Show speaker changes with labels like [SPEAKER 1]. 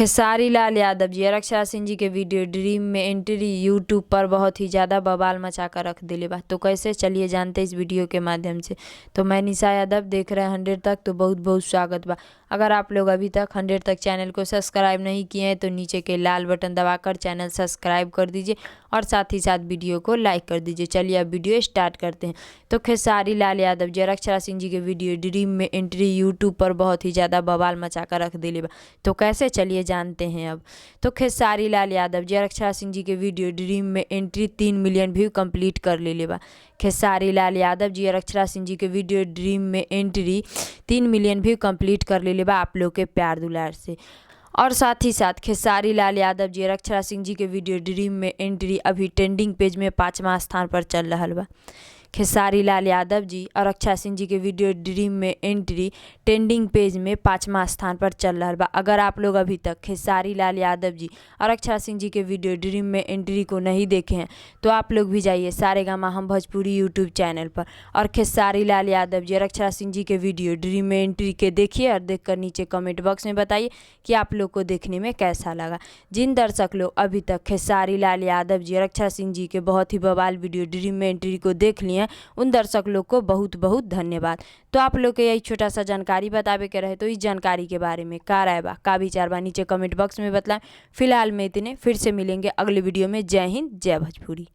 [SPEAKER 1] खेसारी लाल यादव जी और अक्षरा सिंह जी के video dream में एंट्री यूट्यूब पर बहुत ही ज़्यादा बवाल मचा कर रख दिले बा। तो कैसे, चलिए जानते हैं इस वीडियो के माध्यम से। तो मैं निशा यादव, देख रहे हैं 100 तक, तो बहुत बहुत स्वागत बा। अगर आप लोग अभी तक 100 तक चैनल को सब्सक्राइब नहीं किए हैं तो नीचे के लाल बटन दबाकर चैनल सब्सक्राइब कर दीजिए और साथ ही साथ वीडियो को लाइक कर दीजिए। चलिए अब वीडियो स्टार्ट करते हैं। तो खेसारी लाल यादव जी और अक्षरा सिंह जी के वीडियो ड्रीम में एंट्री यूट्यूब पर बहुत ही ज़्यादा बवाल मचा कर रख दिले बा। तो कैसे, चलिए जानते हैं अब। तो खेसारी लाल यादव जी और अक्षरा सिंह जी के वीडियो ड्रीम में एंट्री 3 मिलियन व्यू कंप्लीट कर ले बा। खेसारी लाल यादव जी और अक्षरा सिंह जी के वीडियो ड्रीम में एंट्री 3 मिलियन व्यू कंप्लीट कर ले बा आप लोग के प्यार दुलार से। और साथ ही साथ खेसारी लाल यादव जी और अक्षरा सिंह जी के वीडियो ड्रीम में एंट्री अभी ट्रेंडिंग पेज में 5वां स्थान पर चल रहा बा। खेसारी लाल यादव जी और अक्षरा सिंह जी के वीडियो ड्रीम में एंट्री ट्रेंडिंग पेज में 5वां स्थान पर चल रहा बा। अगर आप लोग अभी तक खेसारी लाल यादव जी और अक्षरा सिंह जी के वीडियो ड्रीम में एंट्री को नहीं देखे हैं तो आप लोग भी जाइए सारेगामा हम भोजपुरी यूट्यूब चैनल पर और खेसारी लाल यादव जी और अक्षरा सिंह जी के वीडियो ड्रीम में एंट्री के देखिए और देखकर नीचे कमेंट बॉक्स में बताइए कि आप लोग को देखने में कैसा लगा। जिन दर्शक लोग अभी तक खेसारी लाल यादव जी और अक्षरा सिंह जी के बहुत ही बवाल वीडियो ड्रीम में एंट्री को देख लिए उन दर्शक लोग को बहुत बहुत धन्यवाद। तो आप लोग के यही छोटा सा जानकारी बतावे के रहे, तो इस जानकारी के बारे में का राय बा, का विचार बा, नीचे कमेंट बॉक्स में बताएं। फिलहाल में इतने, फिर से मिलेंगे अगले वीडियो में। जय हिंद, जय भोजपुरी।